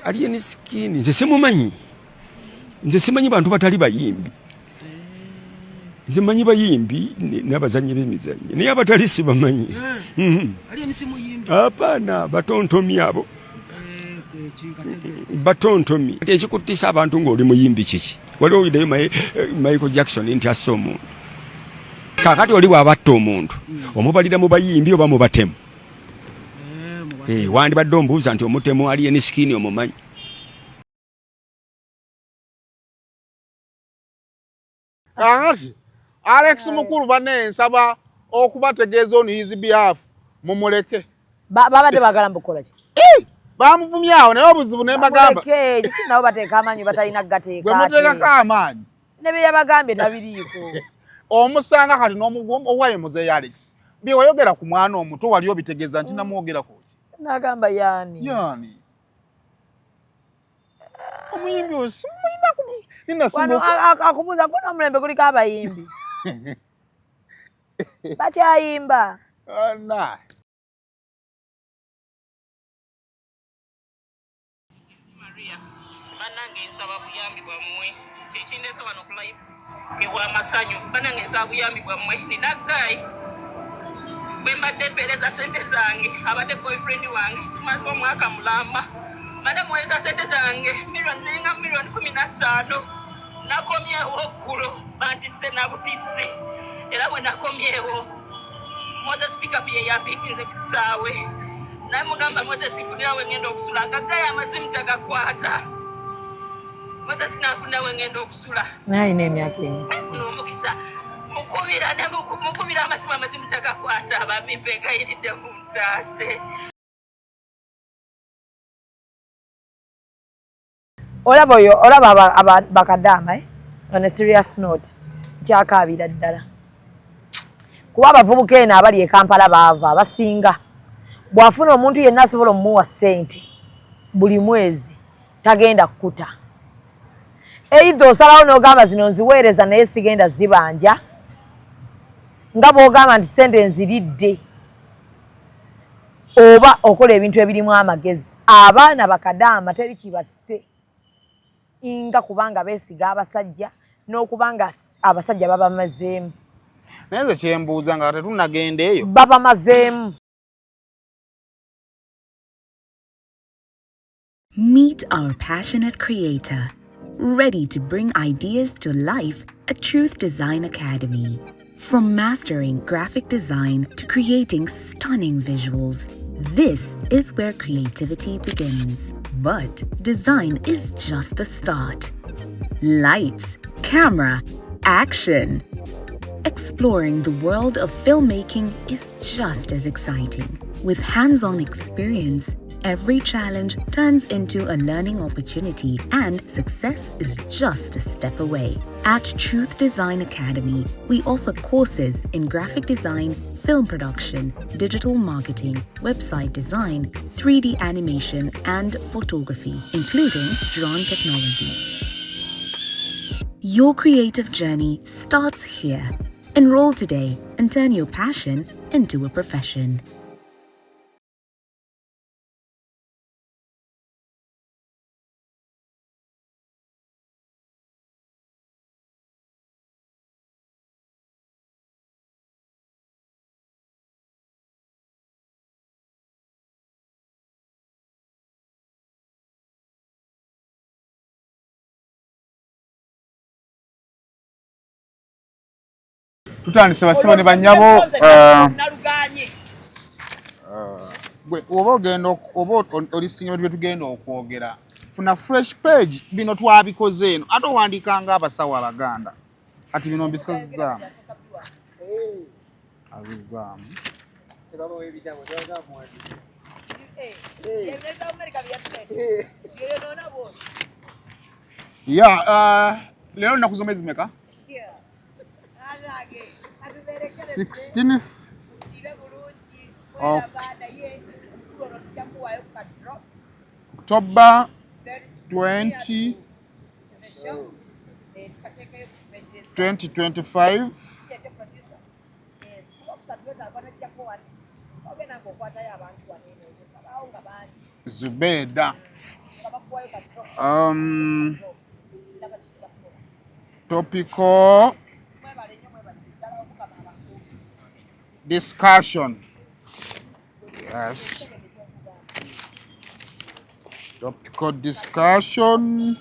Alien Skin nze simumanyi. Nze simanyi bantu batali bayimbi. Nze manyi bayimbi n'abazannyi b'emizannyo. Naye abatali sibamanyi. Alien si muyimbi. Hapana, batontomi abo. Batontomi. Ekikuttisa abantu ng'oli muyimbi kiki? Waliwo oyideyo Michael Jackson nti asse omuntu. Kakati oli bw'abatta omuntu. Omubalira mu bayimbi oba mu batemu. Wandibadde ombuuza nti omutemu Alien Skin omumanyi. Angati Alex mukulu bane nsaba okubategeeza on his behalf mumuleke. Babadde bagala mbukola ki? Bamuvumye awo naye obuzibu ne bagamba. Mumuleke nabo bateeka amaanyi batalina gateeka. Gwe muteekako amaanyi. Ne bye yabagambye tabiriiko. Omusanga kati n'omugombo owaye muzeeyi Alex. Bye wayogera ku mwana omuto wali obitegeeza nti namwogerako ki? Nagamba yani. Yani. Omuyimbi osimuyina ku nina wano akubuuza kuna omulembe guliko abayimbi. Bakyayimba. Nah. Maria, banange nsaba buyambi bwammwe. Kyekindeese wano ku live ewa masanyu. Banange nsaba buyambi bwammwe. Nina guy bwe mbadde mpeereza ssente zange abadde boyfriend wange tumaze omwaka mulamba. Mbadde muweereza ssente zange ziringa milioni 15. Nakomyewo oggulo bantisse nabutisse. Era bwe nakomyewo Moses Pickup ye yampiikinze ku kisaawe. Naye mugamba Moses nfunira we ngenda okusula nga gaya amasimu tagakwata. Moses nafuna we ngenda okusula. Naye n'emyaka emu. N'omukisa mukubira amasimu tagakwata abamimpe gayiridde mu ntaase. Olaba bakadama on a serious note kyakaabira ddala. Kuba abavubuka eno abali e Kampala baava abasinga. Bw'afuna omuntu yenna asobola omuwa ssente buli mwezi tagenda kukuta. Either osalawo n'ogamba zino nziweereza naye sigenda zibanja. Nga bw'ogamba nti ssente nziridde. Oba okola ebintu ebirimu amagezi. Abaana bakadama teri kibasse. Inga kubanga beesiga abasajja n'okubanga abasajja babamazeemu. Naye nze kyembuuza nga tetunnagenda eyo. Babamazeemu. Meet our passionate creator, ready to bring ideas to life at Truth Design Academy. From mastering graphic design to creating stunning visuals, this is where creativity begins. But design is just the start. Lights, camera, action. Exploring the world of filmmaking is just as exciting. With hands-on experience, every challenge turns into a learning opportunity and success is just a step away. At Truth Design Academy, we offer courses in graphic design, film production, digital marketing, website design, 3D animation, and photography, including drone technology. Your creative journey starts here. Enroll today and turn your passion into a profession. Tutandise basibo ne banyabo gwe oba ogenda oba olisinga ebintu bye tugenda okwogera funa fresh page bino twabikoze eno ate owandiikanga abasawo abaganda kati bino mbisazizaamu azizaamu leero nnaku zomezi meka 16th October 2025 Zubeda Topical discussion. Yes. Topical discussion.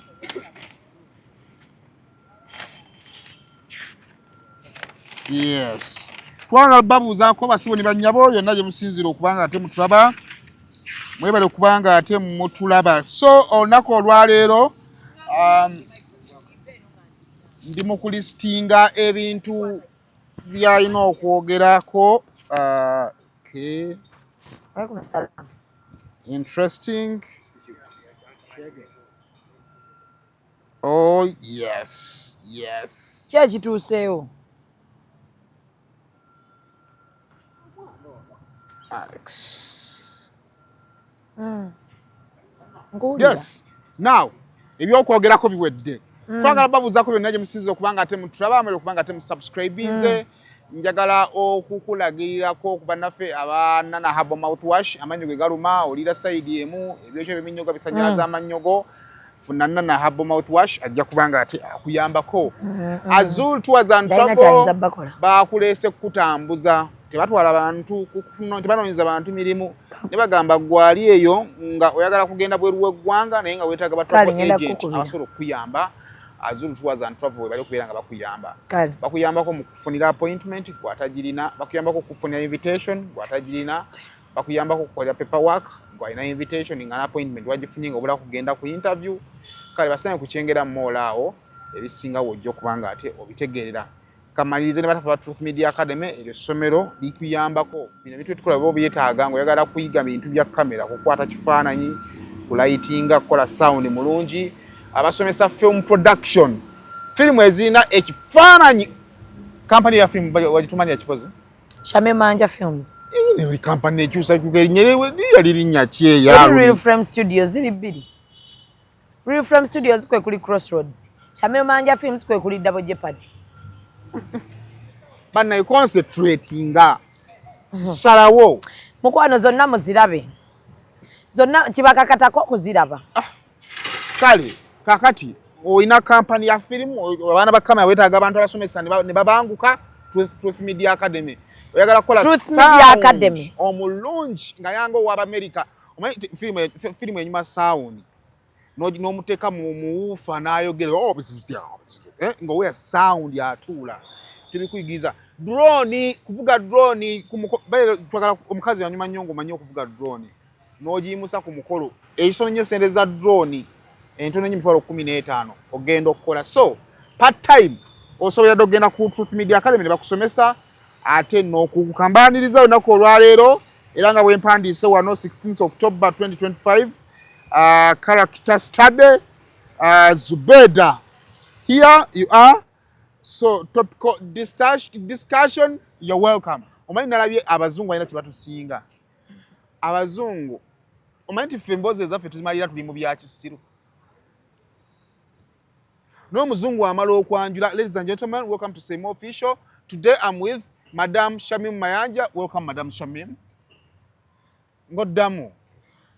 Yes. Twagala babuuzaako basibo ne bannyabo yonna gye musinzira okubanga ate mutulaba. Mwebale okubanga ate mutulaba. So olunaku olwaleero ndi mu kulistinga ebintu by'alina okwogerako. Okay. Interesting. Oh, yes. Yes. Kyekituuseewo. Alex. Yes. Now, ebyokwogerako biwedde. Twagala babuuzaako byonna gye musinzira okubanga ate mutulaba amale okubanga ate musubscribinze. Njagala okukulagirirako okuba naffe abaana na Herbal Mouthwash amannyo ge galuma olira sayidi emu ebyokyo by'eminnyogo bisannyalaza amannyogo funa na Herbal Mouthwash ajja kubanga ate akuyambako. Azul Tours and Travel baakuleese kukutambuza tebatwala bantu kufuna tebanoonyeza bantu mirimu ne bagamba gwali eyo nga oyagala kugenda bweru w'eggwanga naye nga weetaaga batwala agent abasobola okukuyamba. Azul Tours and Travel bali okubeera nga bakuyamba. Bakuyambako mu kufunira appointment gw'atagirina, bakuyambako okufunira invitation gw'atagirina, bakuyambako okukolera paperwork gw'alina invitation nga appointment wagifunye nga obula kugenda ku interview. Kale basanye kukyengera mmola awo ebisinga wojja okubanga ate obitegeerera. Kamalirize ne batafa Truth Media Academy eryo ssomero likuyambako. Bino bintu tukola bo byetaaga ng'oyagala kuyiga bintu bya kamera, kukwata kifaananyi, kulightinga, kukola sound mulungi. Abasomesa film production. Film ezina ekifaananyi. Company ya film wagitumanya kipozi? Shamemanja Films. Ni company ekyusa kugenyerewe yali linnya kyeya. Real Frame Studios ziri bbiri. Real Frame Studios kwe kuli Crossroads. Shamemanja Films kwe kuli Double Jeopardy. Bana concentratinga. Salawo. Mukwano zonna muzirabe. Zonna kibakakatako okuziraba. Kale kakati oyina company ya film abaana ba kamera wetaaga abantu abasomesa ne babanguka Truth Media Academy. Oyagala kola Truth Media Academy omulungi nga yango wa America. Omanyi film enyuma sound n'omuteeka mu muufa n'ayogera nga oweya sound yatuula tebikuyigiriza. Drone kuvuga drone twagala omukazi yanyuma nnyo ng'omanyi okuvuga drone n'ogiyimusa ku mukolo ekitono nnyo sente za drone entono nnyo mitwalo 15 ogenda okukola. So part time osobola okugenda ku Truth Media Academy ne bakusomesa ate n'okukambaniriza olunaku olwaleero era nga bwempandiise wano 16 October 2025 character study Zubeda. Here you are. So topical discussion, you're welcome. Omanyi nalabye abazungu alina kibatusinga. Abazungu omanyi ti femboze ezaffe tuzimalira tuli mu bya kisiru. N'omuzungu amala okwanjula. Ladies and gentlemen, welcome to Seymour Official. Today I'm with Madam Shamim Mayanja. Welcome, Madam Shamim. Ngodamu.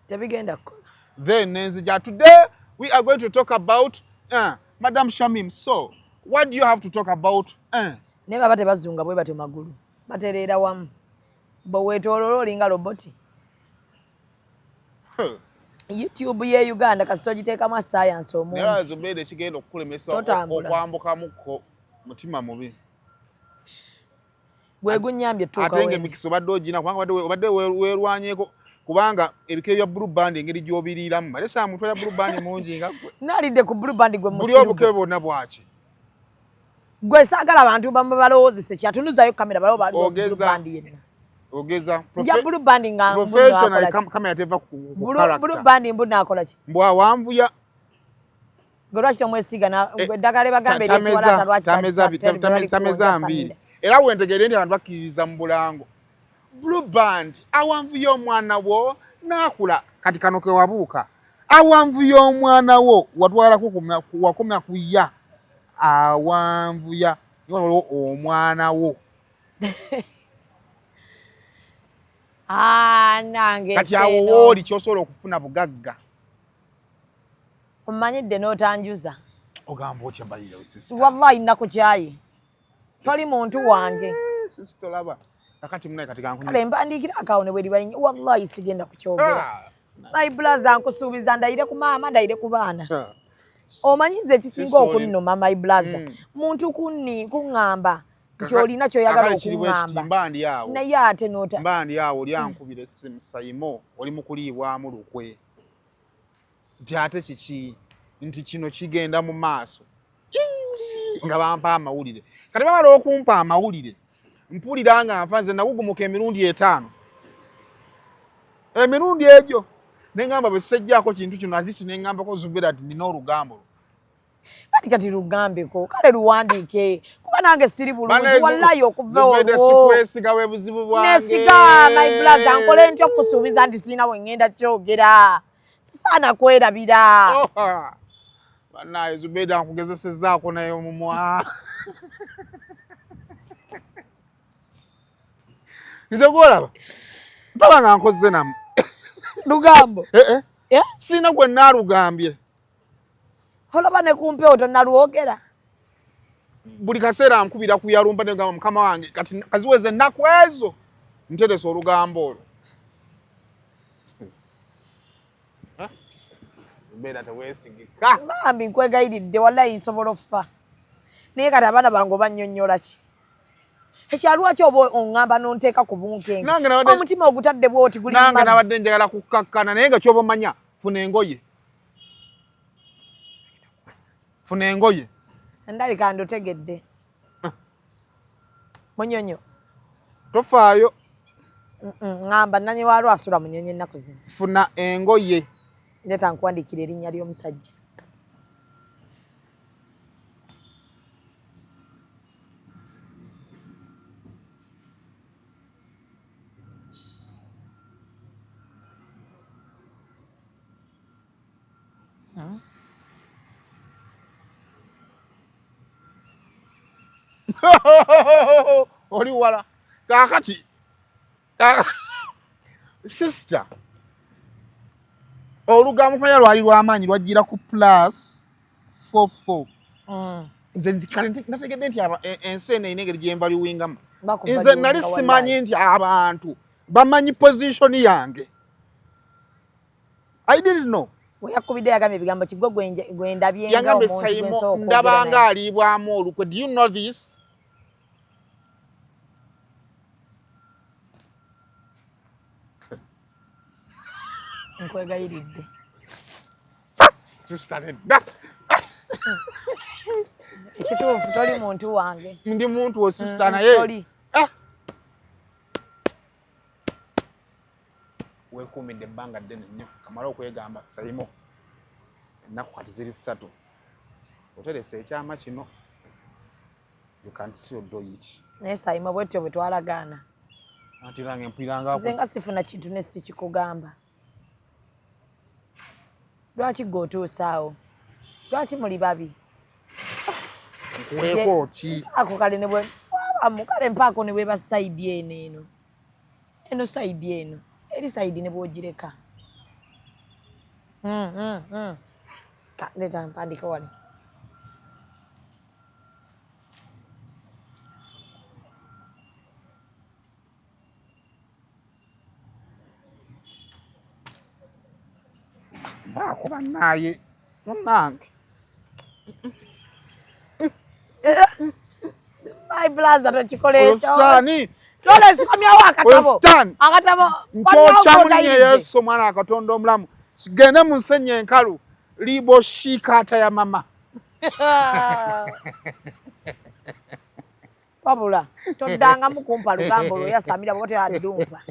Tebigenda ko. Then Nenzija. Today we are going to talk about Madam Shamim. So, what do you have to talk about? Ne baba tebazunga bwe bate magulu. Batereera wamu. Bo wetololo linga roboti. YouTube ye Uganda kasito giteekamu science omuntu. Nera Zubeda kigenda okukulemesa okwambukamuko mutima mubi. Gwe gunyambye tuka wewe. Atenge mikiso badde ogina kubanga obadde weerwanyeko kubanga ebike bya blue band engeri gyobiriramu. Balesa muntu ya blue band mungi nga gwe. Nalidde ku blue band gwe musiru. Buli obuke bonna bwaki. Gwe saagala abantu bamwe balowoozese kyatunuzayo kamera balo bali blue band yenna. Ogeza blue band nga professional kamera teva ku character. Blue band mbuna akola ki? Mbwa wamvuya Golwachi tomwesiga na ddagala bagambe eri twala talwachi tameza mbili. Era wentegere ndi abantu bakiriza mu bulango. Blue band awanvuya omwana wo nakula kati kano ke wabuuka. Awanvuya omwana wo watwala wakomya kuya. Awanvuya omwana wo. Nange kati awo woli kyosobola okufuna bugagga. Omanyidde n'otanjuza. Ogamba otya mbalire sister. Wallahi nakukyayi. Toli muntu wange. Sister laba. Nakati munaye kati kankunywa. Kale mbandikira akawone bwe libali wallahi sigenda kukyogera. My brother nkusuubiza ndayire ku maama ndayire ku baana. Omanyize ekisinga okunnuma my brother. Muntu kuŋŋamba nti olina kyoyagala okuŋŋamba. Mbandi awo. Naye ate nota. Mbandi awo oli ankubira essimu sayimo oli mu kuliibwamu lukwe. Nti ate kiki nti kino kigenda mu maaso. Nga bampa amawulire. Kati bamala okumpa amawulire. Mpulira nga nfanze nawugumuka emirundi 5. Emirundi egyo nengamba bwe sejjako kintu kino atisi nengamba ko Zubeda ati nina olugambo. Kati lugambeko kale luwandiike kuba nange siri bulungi wallahi okuva olwo. Zubeda sikwesiga we buzibu bwange. Nesiga my brother nkole ntyo kusuubiza nti sina we ngenda kyogera. Sisana kwerabira. Banaye Zubeda nkugezesezzaako naye omumwa. Nze golaba. Mpaka nga nkoze namu. Lugambo. Sina gwe naalugambye. Olaba ne kumpewo tonnalwogera. Buli kaseera ankubira kuyalumba ne gamba mukama wange kati kaziweze ennaku ezo nteresa olugambo olwo. Zubeda teweesigika. Bambi nkwegayiridde wallahi nsobola okufa. Naye kati abaana bange obannyonnyola ki? Ekyalwa kyoba oŋŋamba n'onteeka ku bunkenge. Omutima ogutadde bw'oti guli mu mazzi. Nange nabadde njagala kukkakkana naye nga kyoba omanya funa engoye. Funa engoye. Ndabika ndotegedde. Munyonyo. Tofaayo. Ngamba nanyi waalwo asula munyonyo ennaku zino. Funa engoye. Ndeta nkuwandiikira erinnya ly'omusajja. Oli wala. Kakati. Sister. Olugambo kwa lwali lw'amaanyi lwajjira ku +44. Nze nategedde nti ensi eno eyina engeri gye mbaliwingamu. Nze nali simanyi nti abantu bamanyi position yange. I didn't know. Yakubidde yagambye ebigambo kiggwe gwendabyenga yangambye omuntu Sayimo ndabanga aliibwamu olukwe. Do you know this? Nkwegayiridde. Ekituufu toli muntu wange. Ndi muntu wo sister naye. Weekuumidde ebbanga ddene nnyo kamala okwegamba Sayimo ennaku kati ziri 3 oteresa ekyama kino you can't still do it. Naye Sayimo bwetyo bwe twalagaana anti nange mpuliranga nze nga sifuna kintu ne sikikugamba. Lwaki gwe otuusaawo? Lwaki muli babi? Nkuweeko ki? Ako kale ne bwe wabamu kale mpaako ne bweba sayidi eno eno sayidi eno eri sayidi ne bwogireka. Leta mpandike wali. Vaako bannaye munnange. My blaza tokikole ekyo. Ostani. Tole sikomyawo akatabo. Ostani. Akatabo. Nkyokya mulinnya Yesu mwana wa Katonda omulamu. Sigende mu nsenyi enkalu. Libo shikata ya mama. Wabula toddanga mukumpa lugambo lwo yasamira bwote adumpa.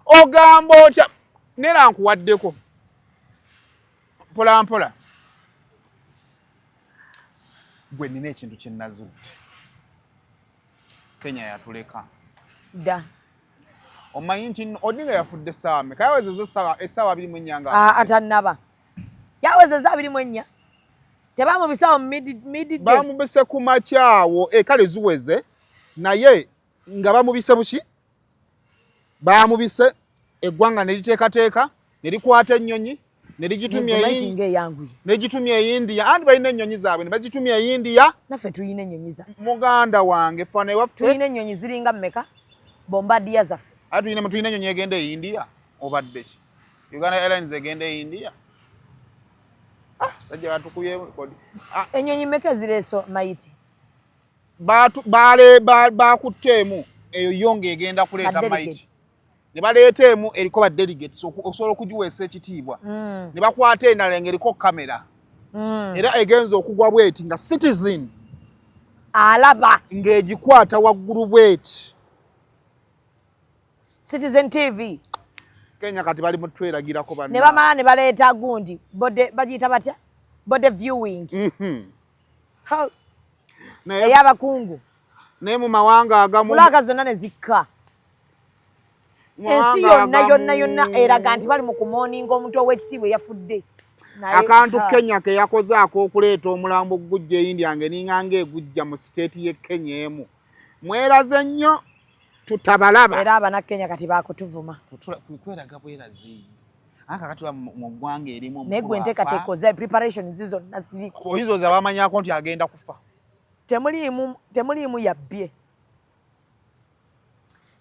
Ogambo otya nera nkuwaddeko. Mpola mpola. Gwe nina ekintu kye nazuute. Kenya yatuleka. Da. Omanyi nti Odinga yafudde essaawa mmeka? Yawezezza essaawa 24 atannaba. Yawezezza 24. Tebamubisa mu mid bamubise ku makyawo kale ziweze naye nga bamubise buki? Bamubise eggwanga ne liteekateeka ne likwata ennyonyi negitumya India andi balina ennyonyi zaabwe ne bagitumya India. Naffe tuyina ennyonyi zaffe. Muganda wange fane waffe tuyina ennyonyi ziringa mmeka Bombardier zaffe. Tuyina ennyonyi egenda e India obadde ki Uganda Airlines egenda e India. Sajja batukuye kodi. Ennyonyi mmeka zireeso Maiti? Bakuteemu eyo yonge egenda kuleeta Maiti. Ne baleeteemu eriko ba delegates okusobola okugiweesa ekitiibwa. Ne bakwata endala eriko kamera. Era egenza okugwa bweti nga Citizen alaba ng'egikwata waggulu bweti. Citizen TV. Kenya kati bali mutweragirako banna. Ne bamala ne baleeta gundi bode bagiyita batya? Bode viewing. Ey'abakungu. Naye mu mawanga agamu fulaga zonna ne zikka. Ensi yonna eraga nti bali mu kumooninga omuntu ow'ekitiibwa eyafudde. Akantu Kenya ke yakozaako okuleeta omulambo gujja India ng'eninga egujja mu state ye Kenya emu. Mweraze nnyo tutabalaba. Era abana Kenya kati baakutuvuma. Kweraga bwerazi. Kati mu ggwanga erimu naye gwe nteekateeka oza preparation zizo naziriko. Oyizo zabamanyako nti agenda kufa. Temuliimu yabbye.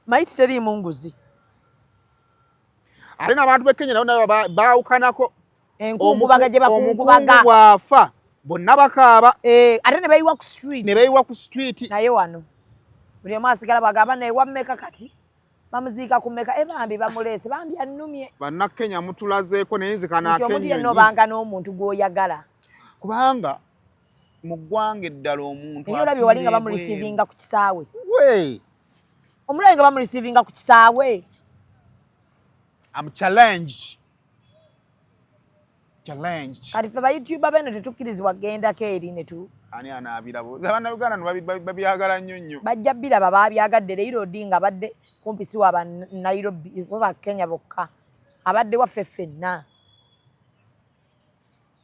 Maiti teriimu nguzi. Ate n'abantu b'e Kenya nabo baawukanako. Enkungubaga gye bakungubaga. Omukungu bw'afa bonna bakaaba. Ate ne bayiwa ku street. Ne bayiwa ku street. Naye wano buli omu asigala bagamba neewa mmeka kati bamuziika ku mmeka bambi bamuleese bambi annumye. Bannakenya mutulazeeko naye nzikana Kenya. Omuntu yenna obanga n'omuntu gw'oyagala. Kubanga mu ggwanga eddala omuntu naye olabye wali nga bamurisiivinga ku kisaawe. Omulabe nga bamurisiivinga ku kisaawe. I'm challenged. Kati ffe ba-YouTuber beno tetukkirizibwa kugendako eri ne tu. Ani anaabirabo. Abannayuganda babyagala nnyo nnyo. Bajja biraba babyagadde Raila Odinga abadde kumpisi waba Nairobi waba Kenya bokka. Abadde waffe ffenna.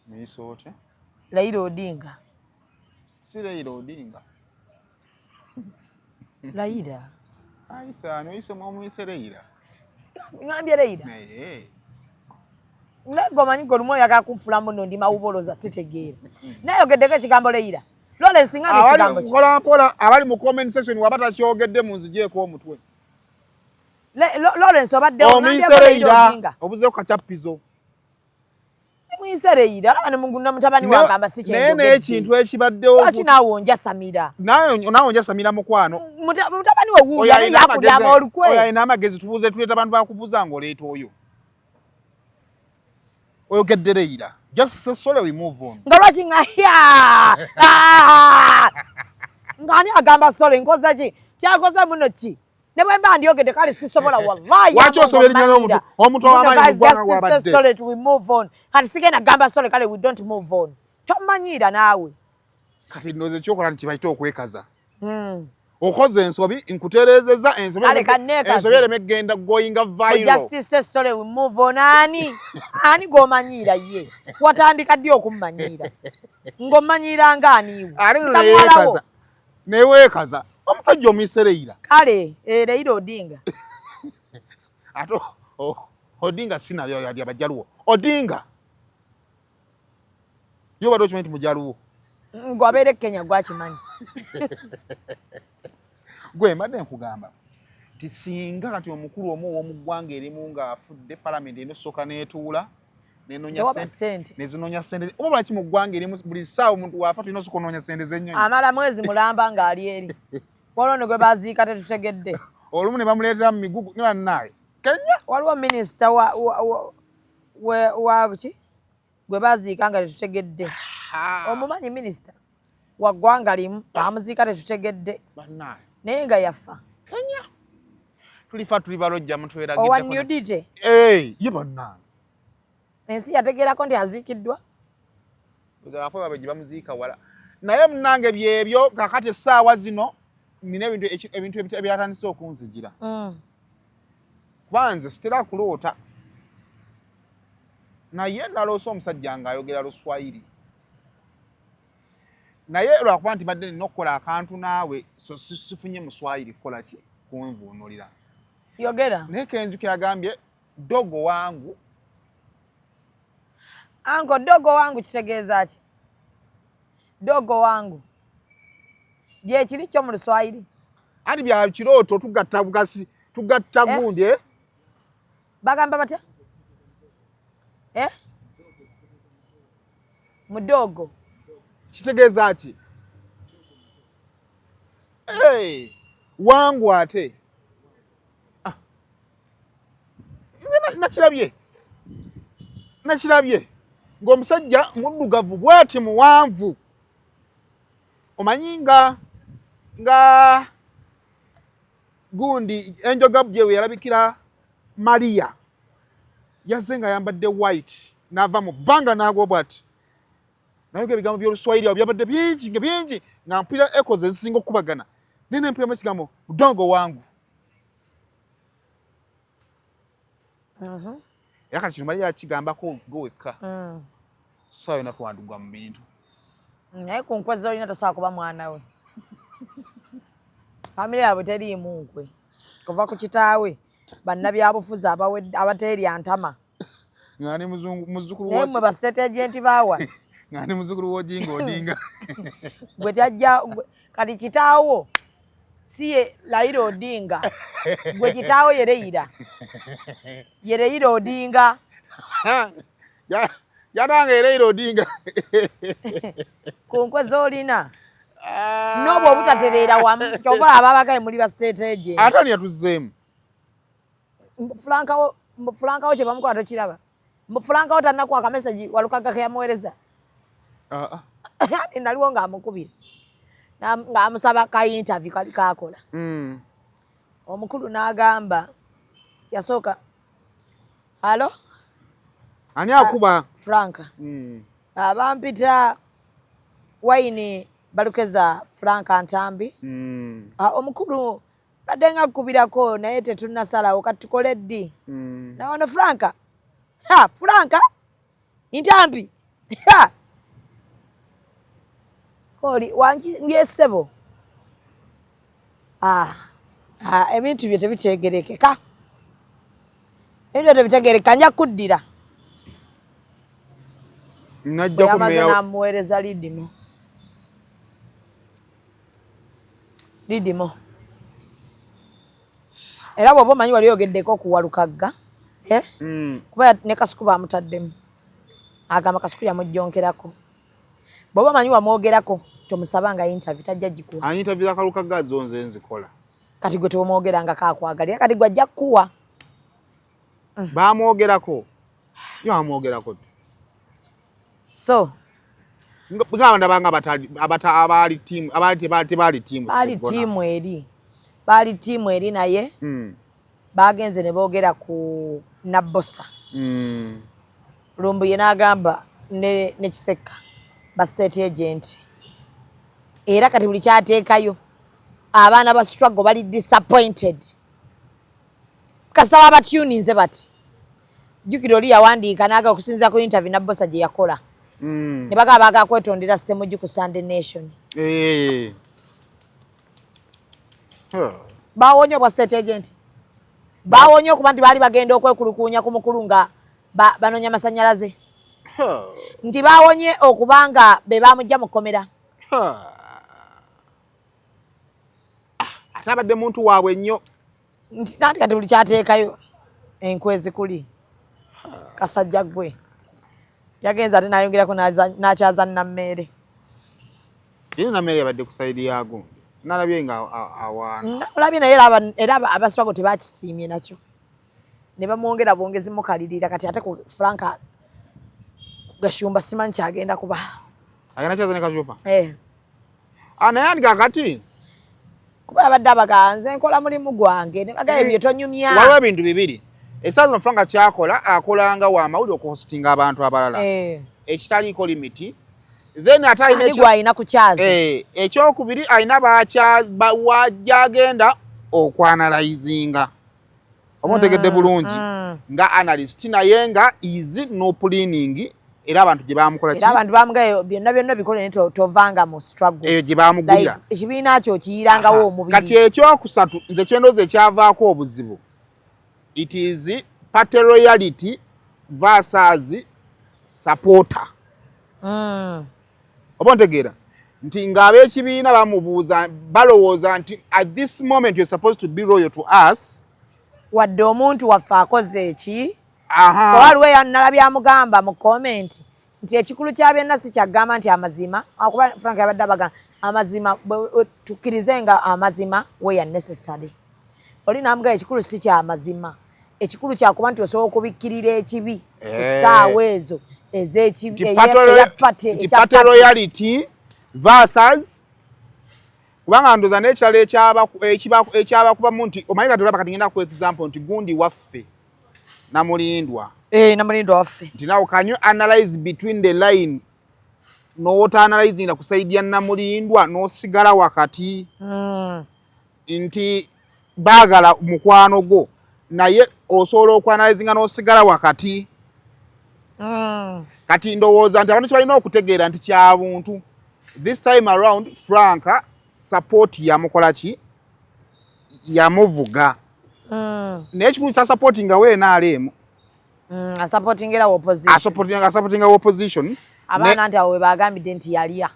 Muyisoote? Raila Odinga. Si Raila Odinga. Raila. Aisa, oyise mwomuyise Raila. Ngambye Raila. Nego omanyi golumu oyagala kunfulamu nno ndi mawuboloza sitegeera. Nayogeddeko ekigambo Raila. Lawrence ngambye ekigambo ki? Mpola abali mu comment section waba takyogedde munzigyeko omutwe. Lawrence obaddewo ngambye Raila Odinga. Obuzeeko kacappizo. Simuyise Raila alaba ne mugunda mutabani wagamba si kyengogedde. Naye n'ekintu ekibaddewo. Lwaki naawonja Samira? Naawonja Samira mukwano. Mutabani we wuuyo yali yakulyamu olukwe. Oyo alina amagezi tubuuze tuleeta abantu bakubuuza ng'oleeta oyo. Oyogedde Raila. Just say sorry, we move on. Nga lwaki nga ng'ani agamba sorry nkoza ki? Kyakoza muno ki? Ne bwe mba ndyogedde kale sisobola wallahi. Lwaki osobola omuntu ow'amaanyi mu ggwanga wabadde? Sorry, we move on. Kati sigenda gamba sorry kale we don't move on. Tomanyiira naawe. Kati ndowooza ekyokola nti kibayita okwekaza. Okoze ensobi nkutereezezza ensobi ereme egenda goyinga viral. Justice says sorry we move on. Ani g'omanyiira ye? Watandika ddi okummanyiira? Ng'omanyiira ng'aniiwe? Neweekaza. Neweekaza. Omusajja omuyise Raila. Kale, Raila Odinga. Ate Odinga sinalyo yali abajaluwo. Odinga. Yo bado okimanyi nti mujaluwo. Ng'abeera Kenya gwakimanyi. Gwe mbadde nkugamba nti singa kati omukulu omu ow'omu ggwanga erimu ng'afudde palamenti enosooka n'etuula nezinoonya ssente oba lwaki mu ggwanga erimu buli ssaawa omuntu waafa tulina osooka onoonya ssente z'ennyonyi amala mwezi mulamba ng'ali eri waliwo ne gwe baziika tetutegedde olumu ne bamuleetera mu migugu ne bannaaye Kenya waliwo minisita wa ki gwe baziika nga tetutegedde omumanyi minisita wa ggwanga limu bamuziika tetutegedde bannaaye naye nga yafa Kenya tulifa tuli balojja mutweragiddeko owa nudite ye bannange ensi yategeerako nti aziikiddwa ogalako babe gye bamuziika wala naye munnange byebyo kakati essaawa zino nina ebintu ebyatandise okunzijira kuba nze sitera kuloota naye naloose omusajja ng'ayogera Luswayiri naye lwakuba nti badde nina okukola akantu naawe so sifunye Muswayiri kukola ki kunvuunulira yogera naye Kenjukira agambye dogo wangu Anko dogo wangu kitegeeza ki? Dogo wangu. Je kiri kyo mu Luswayiri? Ani bya kiroto tugatta bugasi tugatta gundi Bagamba batya? Mudogo. Kitegeeza ki? Wangu ate. Nakirabye ng'omusajja muddugavu bw'ati muwanvu. Omanyi nga gundi enjoga bye yalabikira Maria yazze nga yambadde white n'ava mu bbanga n'agwa bw'ati. Naye ebigambo by'Oluswayiri byabadde bingi nga mpira echoes ezisinga okubagana. Nene mpira mu kigambo mudogo wangu. Yakati kino Maria akigambako goweka. Sawa na twandugwa mu bintu. Naye ku nkwe zolina tosobola kuba mwana we. Famire yabwe teriimu nkwe. Kuva ku kitaawe bannabyabufuzi abateerya ntama. Ngani muzukulu naye mwe ba state agent baawa. Ngani muzukulu w'Odinga. Gwe tajja kati kitaawo siye Raila Odinga. Gwe kitaawo ye Raila Odinga. Yadange Raila Odinga. Ku nkwe zolina. Nobo obutatereera wamu kyokola ababagaye muri ba state agent. Atani yatuzzeemu. Frankawo kye bamukola tokiraba. Frankawo tannakwaka message Walukaga ke yamuweereza. Naliwo ng'amukubira. Ng'amusaba ka interview kali kakola. Omukulu n'agamba yasooka. Halo? Ani akuba? Franka. Abampita Wayini Balukeza Franka Ntambi. Omukulu badde nga kubirako naye tetunnasalawo kati tukole ddi. Nawono Franka. Franka? Ntambi. Koli wangi ngesebo. Ebintu bye tebitegerekeka. Ebintu tebitegerekeka nja kuddira. Najja kumeya namuweereza Lidimo. Era bw'oba omanyi wali ogeddeko ku Walukaga. Kuba ne Kasuku bamutaddemu. Agamba Kasuku yamujjonkerako. Bw'oba omanyi wamwogerako tomusabanga interview tajja gikuwa. Interview za Kalukaga zonze nzikola. Kati gwe tomwogeranga kakwagalira kati gwe ajja kuwa. Bamwogerako. Yo amwogerako. So ngabanda banga abali team abali team bali team eri naye bagenze ne boogera ku Nabbosa Lumbu ye n'agamba ne Kiseka ba state agent era kati buli kyateekayo abaana ba struggle bali disappointed kasaba batuninze bati jukiro li yawandiika n'aga okusinza ku interview Nabbosa gye yakola. Ne baga kwetondera Ssemuji ku Sunday Nation. Bawonye kwa state agent. Bawonye okuba nti baali bagenda okwekulukuunya ku mukulu nga banonya masanyalaze. Nti bawonye okubanga be bamujja mu kkomera. Atabadde muntu waabwe nnyo. Nti kati buli kyateekayo enkwezi kuli. Kasajja gwe. Yagenza ate nayongerako n'akyazanna mmere. Yena nammere yabadde ku sayidi yago. Nalabye nga awaana. Olabye naye era abaswago tebakisiimye nakyo. Ne bamwongera bwongezi mukalirira kati ate ku Franka Gashumba simanyi kyagenda kuba. Agenda kyazane Kashupa? Naye andika kati. Kuba yabadde abaganze nkola mulimu gwange ne bagaye bye tonyumya. Waliwo ebintu bibiri. Esazo Franka kyakola akolanga wa mawulire okuhostinga abantu abalala. Ekitaliiko limiti. Then alina kukyaza. Ekyokubiri alina wajagenda okwanalizinga. Omutegedde bulungi nga analyst naye nga easy no planning era abantu gye bamukola ki. Era abantu bamugayo byonna bikola ne tovanga mu struggle. Gye bamugulira. Ekibiina kyo kiyirangawo omubiri. Kati ekyokusatu nze kyendoze ekyavaako obuzibu. It is party loyalty versus supporter oba ontegeera nti ng'ab'ekibiina bamubuuza balowooza nti at this moment you're supposed to be loyal to us wadde omuntu waffe akoze eki aha waliwo nalabye amugamba mu comment nti ekikulu kya byonna si kyagamba nti amazima akuba Frank yabadde abagamba amazima tukkirize nga amazima we ya necessary oli namugamba ekikulu si kya amazima ekikulu kyakuba nti osobola okubikkirira ekibi ku ssaawa ezo ez'ekibi party loyalty versus kubanga ndoza n'ekyalo ekyabakubamu nti omanyi kati olaba kati ngenda ku example nti gundi waffe Namulindwa Namulindwa waffe nti now can you analyze between the line n'ota analyzing na kusaidia Namulindwa n'osigala wakati nti baagala mukwano go naye osobola okwanalizinga n'osigala wakati kati ndowooza nti abantu kibalina okutegeera nti kyabuntu this time around Frank support yamukola ki yamuvuga naye ekikulu kya supporting we NRM asupportingira opposition supportinga opposition abaana nti awo we bagambidde nti yalya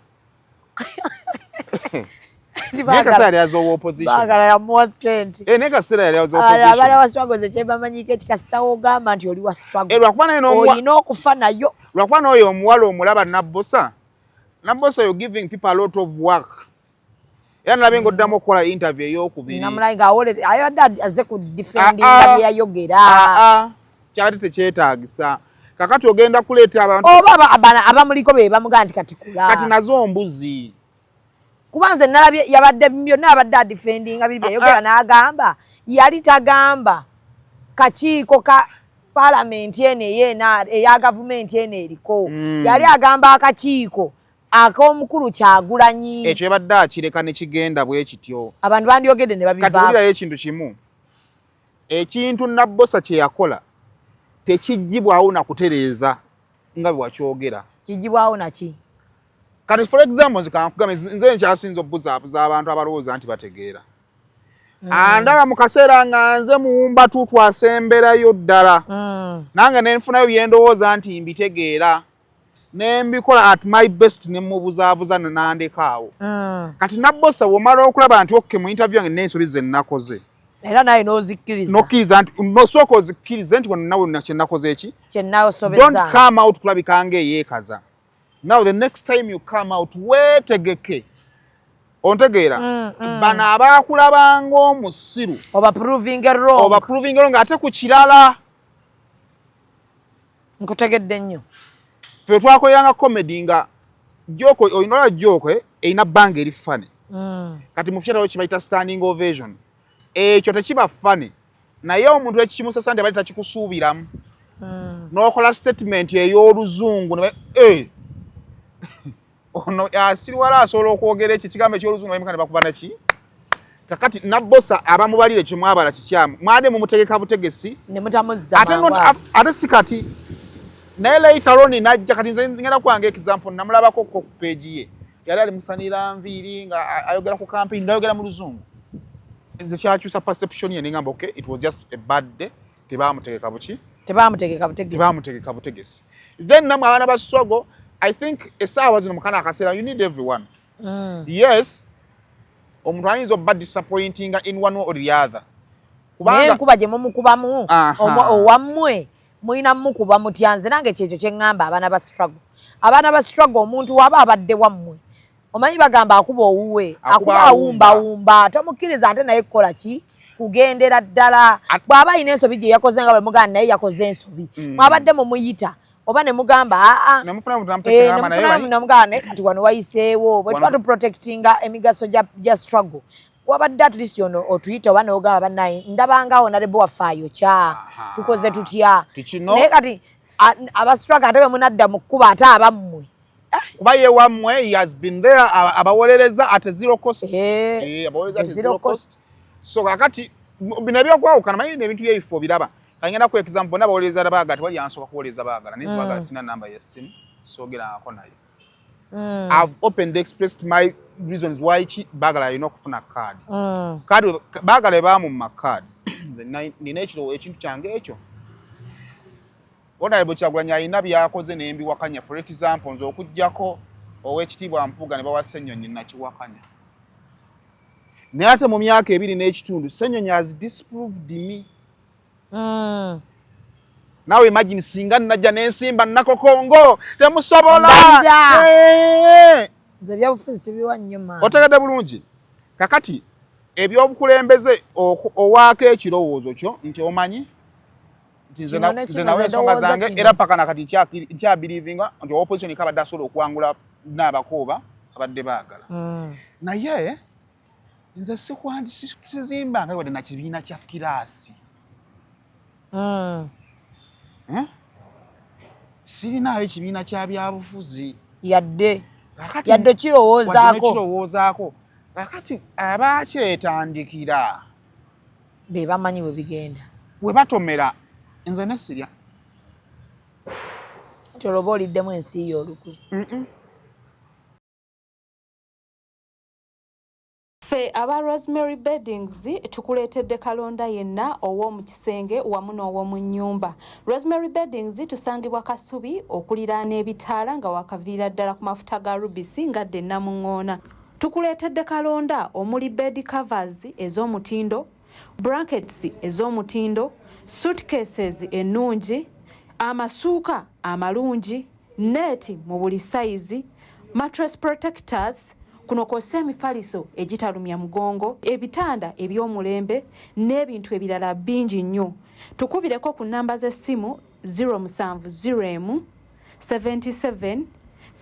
nekasera yazo opposition bagala ya motsent nekasera yazo opposition abala wa struggle che bamanyike tikasitawo gamba nti oli wa struggle lwakuba naye olina okufa nayo lwakuba n'oyo omuwala omulaba Nabbosa you're giving people a lot of work era nalabe ng'oddamu okukola interview ey'okubiri namulayi ng'awolere ayadde aze ku defendinga bye yayogera kyali tekyetaagisa kakati ogenda kuleeta abantu oba abamuliko be bamugamba nti kati kula kati nazo mbuzi kubanze nalabye yabadde byonna abadde adefendinga biri byayogera n'agamba yali tagamba kakiiko ka parliament eno eya gavumenti eno eriko yali agamba akakiiko ak'omukulu Kyagulanyi ekyo yabadde akireka ne kigenda bwe kityo abantu bandyogedde ne babivaako kati bulirayo ekintu kimu ekintu Nabbosa kye yakola tekijjibwawo na kutereeza nga bwe wakyogera kijjibwawo naki kati for example nzikankugamba nze nkyasinza obuzaabuza abantu abalowooza nti bategeera andaba mu kaseera nga nze muwumba twasemberayo ddala nange nenfunayo byendowooza nti mbitegeera nembikola at my best nemubuzaabuza nandekaawo kati Nabbosa bw'omala okulaba nti okke mu interview yange n'ensobi ze nnakoze era naye n'ozikkiriza nokkiriza nti nosooka ozikkirize nti wano nawe kye nakoze eki kyennaosobeza don't come out kulabika ng'eyeekaza now the next time you come out weetegeke ontegeera bano abaakulabanga omusiru oba proving wrong ng'ate ku kirala nkutegedde nnyo ffe twakoleranga comedy nga joko oyinola joko erina bbanga eri fane kati mu fyatalo kibayita standing ovation ekyo tekiba fane naye omuntu ekikimusasa nti abali takikusuubiramu n'okola statement ey'oluzungu ono asiriwala asobola okwogera ekyo ekigambo eky'oluzungu ne bakuba naki kakati Nabbosa abamubalire kyemwabala kikyamu mwade mumutegeka butegesi ne mutamuzza ate si kati naye later on najja kati nze ngenda kwange example namulabako ku page ye yali ali musanira nviiri nga ayogera ku campaign ndayogera mu luzungu nze kyakyusa perception ye ningamba okay it was just a bad day tebamutegeka butegesi then namwe abaana ba struggle I think esaawa zino mukana akaseera you need everyone yes omuntu ayinza obba disappointing in one or the other kubanga kuba gye mumukubamu owammwe mulina mukuba mutya nze nange kyekyo kye ŋŋamba abaana ba struggle omuntu waba abadde wammwe omanyi bagamba akuba owuwe akuba awumbawumba tomukkiriza ate naye kukola ki kugendera ddala bw'aba ayina ensobi gye yakoze nga bwe mugamba naye yakoze ensobi mwabadde mumuyita oba ne mugamba namugamba naye kati wano wayiseewo bwe tuba tuprotectinga emigaso gya struggle wabadde at least ono otuyita oba neogamba bannaye ndabanga nalebe wafaayo kya tukoze tutya naye kati abastruggle ate bwe munadda mu kkuba ate abammwe kuba ye wammwe he has been there abawolereza at zero cost zero cost so kakati bino ebyokwawukana manyi nebintu byebifo biraba kangenda ku example bonna bawolereza baagala tewali ansooka kuwolereza baagala naye baagala sina namba yessimu soogerangako naye I've opened expressed my reasons why baagala alina okufuna kaadi baagala baamu mu makaadi nze nina ekintu kyange ekyo Honorable Kyagulanyi alina byakoze n'embiwakanya. For example, nze okujjako Oweekitiibwa Mpuuga ne bawa Ssenyonyi nakiwakanya. Naye ate mu myaka 2 n'ekitundu Ssenyonyi has disproved me. Nawe imagine singa najja n'ensimba Nakokongo temusobola. Nze byabufuzi biwa nnyuma. Otegedde bulungi. Kakati ebyobukulembeze owaako ekirowoozo kyo nti omanyi nze nawe ensonga zange era paka nakati nkyabirievinga nti opposition ikabadde asobola okuwangula n'abakooba abadde baagala. Naye nze sizimbanga wadde na kibiina kya kiraasi. Sirinaayo ekibiina kya byabufuzi yadde kirowoozaako. Kakati abakyetandikira be bamanyi bwe bigenda. We batomera nze nesirya. Nti olwoba oliddemu ensi yo olukwe. Ffe aba Rosemary Beddings tukuleetedde kalonda yenna ow'omu kisenge wamu n'ow'omu nnyumba. Rosemary Beddings tusangibwa Kasubi okuliraana ebitaala nga wakaviira ddala ku mafuta ga rubisi ngadde Namuŋŋoona. Tukuleetedde kalonda omuli bed covers ez'omutindo, blankets ez'omutindo, suitcases ennungi, amasuuka amalungi, neeti mu buli sayizi, mattress protectors, kuno kw'ossa emifaliso egitalumya mugongo, ebitanda eby'omulembe n'ebintu ebirala bingi nnyo. Tukubireko ku nnamba z'essimu 0701 77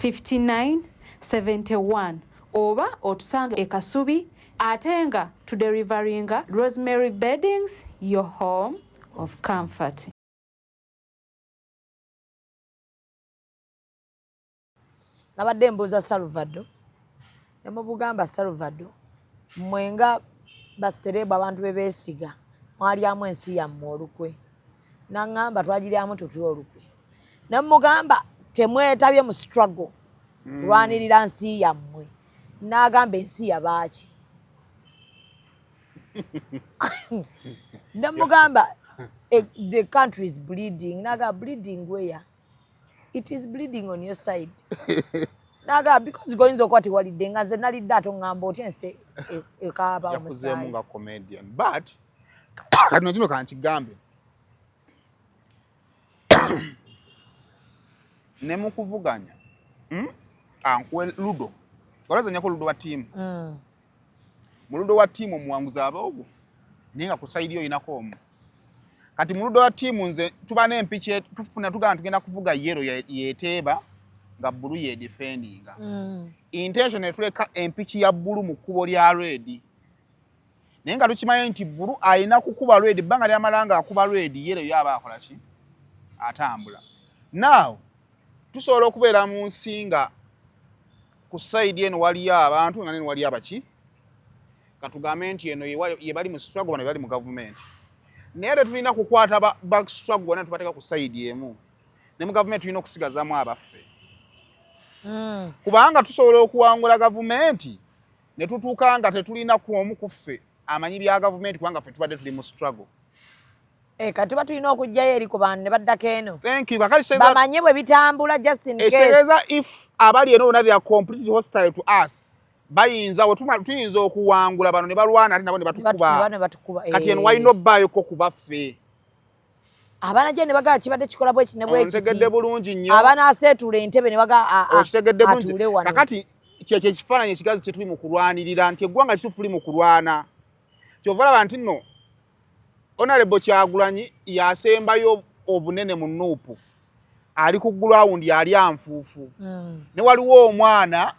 59 71 oba otusange e Kasubi ate nga tuderivaringa Rosemary Beddings, your home of comfort. Nabadde mbuuza Salvador nemubugamba Salvador mwenga baserebu abantu bebeesiga mwalyamu ensi yammwe olukwe. Naŋŋamba twagiryamu tutya olukwe. Nemugamba temwetabye mu struggle kulwanirira nsi yammwe. N'agamba ensi yabaaki. Nemugamba the country is bleeding. Naga bleeding where? It is bleeding on your side. Naga because goyinza okuba tewalidde nga nze nalidde ate oŋŋamba otya ensi ekaaba omusaayi. Yakuzeemu nga comedian. But kati no kino kankigambe. Ne mu kuvuganya ankuwe ludo. Olazanyako ludo wa tiimu. Mu ludo wa tiimu omuwanguzi aboogo naye nga ku sayidi yo oyinako omu. Kati mu ludo wa tiimu nze tuba n'empiki tufuna tugamba tugenda kuvuga yero yeteeba nga bbulu yedefendinga. Intention etuleka empiki ya bbulu mu kkubo lya red. Naye nga tukimanyi nti bbulu alina kukuba red bbanga lyamala nga akuba red yero yaba akola ki? Atambula. Now tusobola okubeera mu nsi nga ku side eno waliyo abantu nga neno waliyo abaki katugambe nti eno ye bali mu struggle bano bali mu government. Naye ate tulina kukwata back struggle bonna tubateeka ku side emu. Ne mu government tulina okusigazaamu abaffe. Kubanga tusobola okuwangula government ne tutuuka nga tetulina ku omu ku ffe amanyi bya government kubanga ffe tubadde tuli mu struggle. Kati tuba tulina okujjayo eri ku bantu ne baddako eno. Thank you. Bamanye bwe bitambula just in case. Ekiseeza if abali eno bonna they are completely hostile to us. Bayinza tuyinza okuwangula bano ne balwana ate nabo ne batukuba. Kati eno walina obbaayo ko ku baffe. Abaana gye ne bagaa kibadde kikola bwe kine bwe kiti. Ontegedde bulungi nnyo. Abaana aseetula entebe ne bagaa okitegedde bulungi. Kakati kyekyo ekifaananyi ekigazi kye tuli mu kulwanirira nti eggwanga kitufu li mu kulwana. Kyova olaba nti nno Honorable Kyagulanyi yasembayo obunene mu Nuupu. Ali ku ground yali anfuufu. Ne waliwo omwana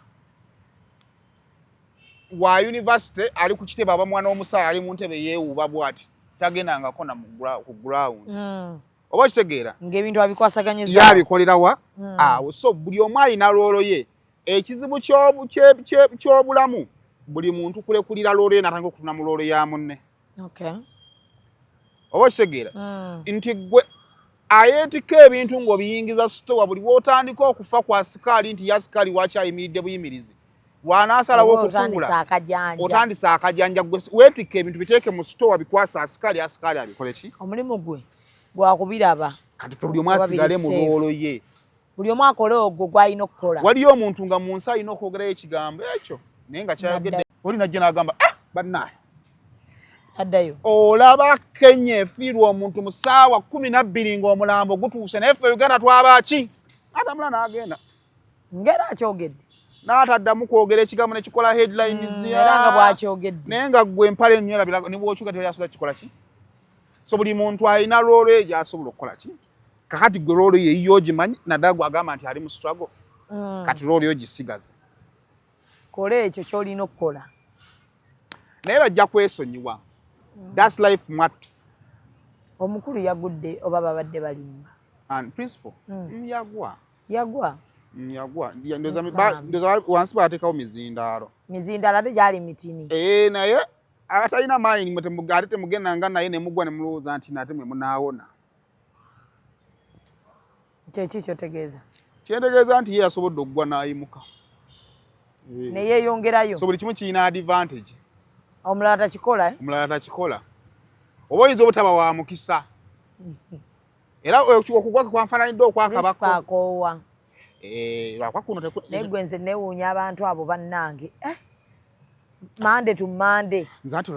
wa university ali ku kitebe abamwana omusaala ali mu ntebe yeewuuba bw'ati. Tagendangako na ku ground. Oba kitegeera? Ng'ebintu abikwasaganyizza. Yabikolera wa? Awo so buli omu alina loolo ye. Ekizibu ky'obulamu buli muntu kulekulira loolo ye n'atandika okutuna mu loolo ya munne. Okay. Oba kitegeera? Nti gwe ayeetika ebintu ng'obiyingiza sitowa buli w'otandika okufa kwa sikaali nti ya sikaali wakyayimiridde buyimirizi. Bw'anaasalawo okutuula otandisa akajanja gwe weetika ebintu biteeke mu sitowa bikwasa asikaali abikole ki? Omulimu gwe gwakubiraba. kati buli omu asigale mu loolo ye buli omu akole ogwo gw'alina okukola waliyo omuntu nga mu nsi alina okwogerayo ekigambo ekyo naye nga kyayogedde oli najja n'agamba bannaye addayo olaba Kenya efiirwa omuntu mu ssaawa 12 ng'omulambo gutuuse naye ffe Uganda twabaki atamula n'agenda ngera akyogedde n'ataddamu kwogera ekigambo ne kikola headlines era nga bw'akyogedde naye nga gwe empale ennyo erabira ne bw'okyuka teri asobola kikola ki so buli muntu alina loolo eyo gy'asobola okukola ki kakati gwe loolo ye yiyo ogimanyi naddala gw'agamba nti ali mu struggle kati loolo yo gisigaze kola ekyo ky'olina okukola naye bajja kwesonyiwa that's life mwattu omukulu yagudde oba babadde balimba and principal yagwa ndoza wansi baateekawo mizindaalo ate gyali mitini naye abatalina maanyi ate temugendanga naye ne mugwa ne mulowooza nti nate mwe munaawona kyeki kyotegeeza kyentegeeza nti ye yasobodde okugwa n'ayimuka ne yeeyongerayo so buli kimu kirina advantage omulala takikola oba oyinza obutaba wa mukisa era okugwa kwanfaananidde okwakabako lwakwakuno naye gwe nze neewuunya abantu abo bannange mande tu mande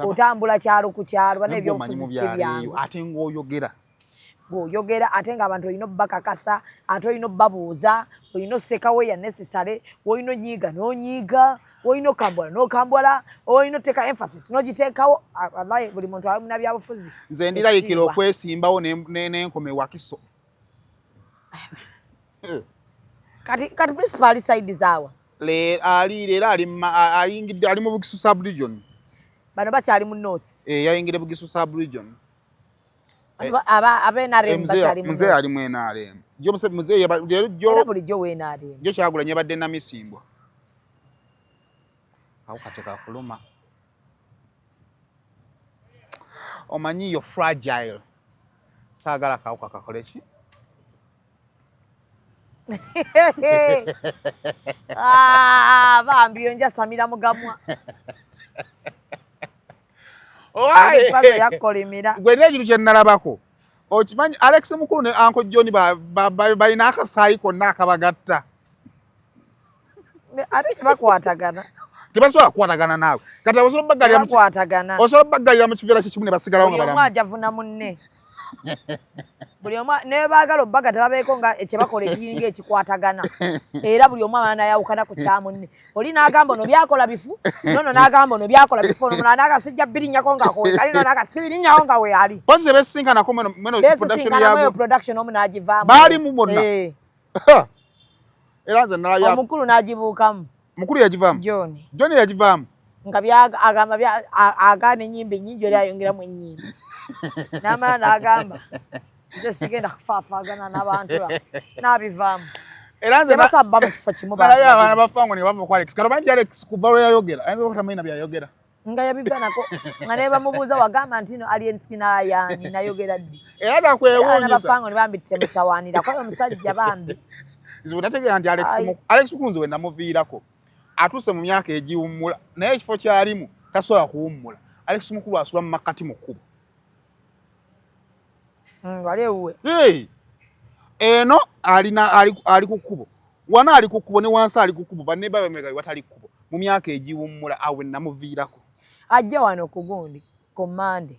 otambula kyalo ku kyalo bana ebyobufuzi si byangu ate ng'oyogera ate ng'abantu olina obbakakasa ate olina obbabuuza olina osekawo ya necessary olina onyiiga n'onyiiga olina okambwala n'okambwala olina oteeka emphasis n'ogiteekawo wallahi buli muntu ali muna byabufuzi nze ndirayikira okwesimbawo n'enkome wakiso kati principal ali side zaawa leero ali mu Bugisu sub-region bano bakyali mu north yayingire Bugisu sub-region ab'NRM bakyali mu muzee ali mu NRM era bulijjo w'NRM jo Kyagulanyi yabadde namisimbwa awo kate kakuluma omanyi yo fragile saagala kawuka kakole ki bambi yo njasamira mugamwa yakolimira gwe n'ekintu kye nnalabako okimanyi Alex mukulu ne Uncle John balina akasaayi konna akabagatta ate tebakwatagana tebasobola kukwatagana naawe kati osobola baggalira mu kiviera kikimu ne basigalawo nga balamu ajavuna munne buli omu ne baagala obbaga tebabeeko nga ekyebakola ekiringa ekikwatagana era buli omu abaana yawukana ku kya munne oli n'agamba ono byakola bifu nono n'agamba ono byakola bifu ono mulala n'akasijja birinnyako nga kali nono akasibirinnyako nga we ali pozi tebesisinkanako production omu n'agivaamu baalimu bonna era nze nalaya omukulu n'agibuukamu mukulu yagivaamu John yagivaamu nga byagamba agaana ennyimba ennyingi oli ayongeramu ennyimba n'amala n'agamba nze sigenda kufaafaagana n'abantu n'abivaamu era nze tebasabba mu kifo kimu abaana bafango ne bava ku Alex kati omanyi Alex kuva lwe yayogera ayinza okutamanya na byayogera nga yabiva nako nga ne bamubuuza wagamba nti no alienski n'ayaani nayogera ddi era nakwewuunyisa bafango ne bambi temutawaanira kwayo omusajja bambi nategeera nti Alex Mukunzi we namuviirako atuuse mu myaka egiwummula naye ekifo kyalimu tasobola kuwummula Alex Mukulu asula mu makkati mu kkubo wali ewuwe eno ali ku kkubo wana ali ku kkubo ne wansi ali ku kkubo banne babemega watali kkubo mu myaka egiwummula awe namuviirako ajja wano ku gundi ku Mande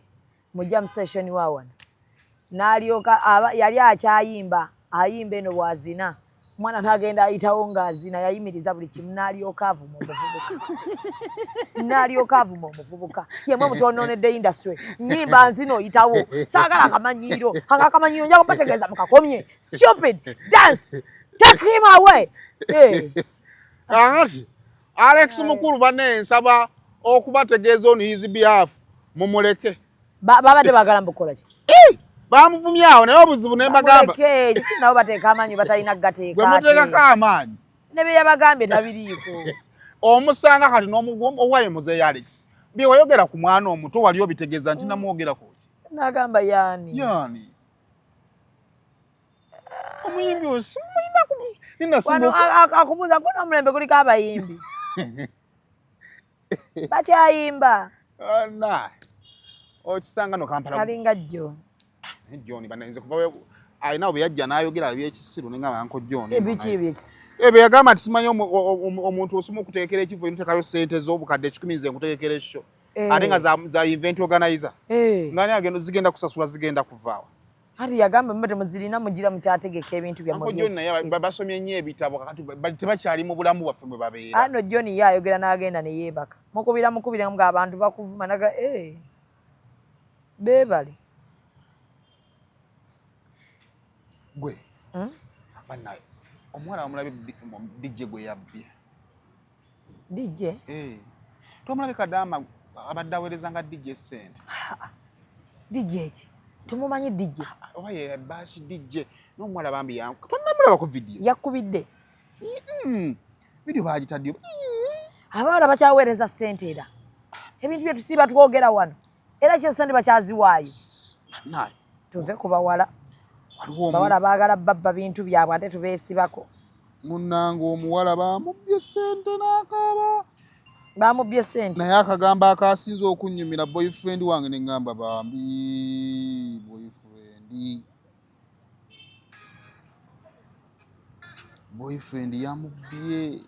mu jam session wa wano n'alyoka yali akyayimba ayimba eno bwazina mwana ntagenda ayitawo ng'azina yayimiriza buli kimu n'alyoka avuma omuvubuka yemwe mutononedde industry nnyimba nzino oyitawo saagala akamanyiiro akamanyiiro nja kubategeeza mukakomye stupid dance take him away ati Alex Mukulu banne nsaba okubategeeza on his behalf mumuleke babadde baagala mbukola ki bamuvumye awo naye obuzibu ne bagamba nabo bateeka amaanyi batalina kugateeka gwe muteekako amaanyi ne bye yabagambye tabiriiko omusanga kati n'owaye muzeeyi Alex bye wayogera ku mwana omuto wali obitegeeza nti namwogerako ki n'agamba yaani omuyimbi wano akumubuuza gwe n'omulembe guliko abayimbi bakyayimba okisanga no Kampala alinga John John banenze kuva ayina bwe yajja n'ayogera ebyekisiru nenga Uncle John ebiki ebyekisiru ebe yagamba nti simanyi omuntu osoma okuteekera ekivu ntekayo ssente z'obukadde 10 nze nkuteekera esho ate nga za event organizer nga ne agenda zigenda kusasula zigenda kuvaawa hati yagamba mmete muzirina mugira mukyategeka ebintu bya Uncle John naye basomye nnyo ebitabo kati tebakyali mu bulamu bwaffe mwe babeera ano John ye ayogera n'agenda ne yeebaka mukubira nga abantu bakuvuma naga beebale gwe bannaye omuwala wamulabe DJ gwe yabbye DJ tomulabe Kadama abadde aweereza nga DJ sente DJ ki tumumanyi DJ oba ye bashi DJ n'omuwala bambi yangu tonnamulaba ku video yakubidde video bagitadde abawala bakyaweereza ssente era ebintu bye tusiiba twogera wano era kyesente bakyaziwaayo naye tuve ku bawala bawala baagala babba bintu byabwe ate tubeesibako munnanga omuwala bamubbye ssente n'akaaba bamubbye ssente naye akagambo akasinza okunnyumira boyfriend wange ne ŋŋamba bambi boyfriend yamubbye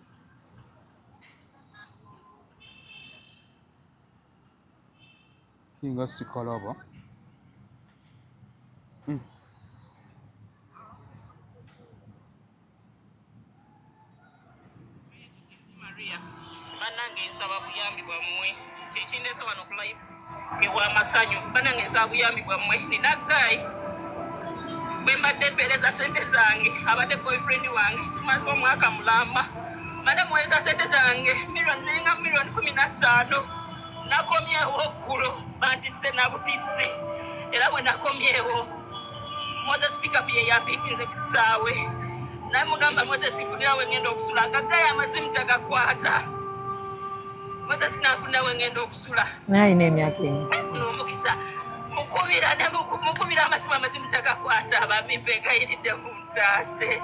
inga sikalaba Banange nsaba buyambi bwammwe kyekindeese wano ku live ew'amasanyu banange nsaba buyambi bwammwe nina gayi bwe mbadde mpeereza ssente zange abadde boyfriend wange tumaze omwaka mulamba mbadde muweereza ssente zange ziringa milioni 15 nakomyewo oggulo bantisse nabutisse era bwe nakomyewo Moses pickup ye yampikinze ku kisaawe naye mugamba Moses ifunirawo engenda okusula nga gayi amasimu tagakwata Moses nafunirawo engenda okusula naye alina emyaka emi n'omukisa mukubira amasimu tagakwata bambi mbegayiridde mu ntaase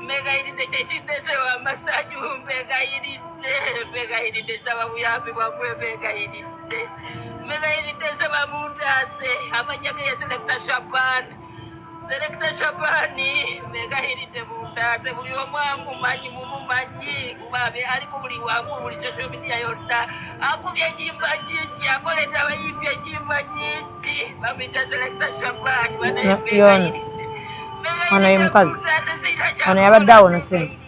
mbegayiridde kyekindeese w'amasanyu mbegayiridde nsaba buyambi bwammwe mbegayiridde nsaba mu ntaase amannya ge ye Selector Shabani mbegayiridde mu ntaase buli omu amumanyi mumumanyi kubabe ali ku buli wangu buli social media yonna akubye ennyimba nyingi akoleta abayimbi ennyimba nyingi bamwita Selector Shabani ono ye mukazi ono yabadde awono ssente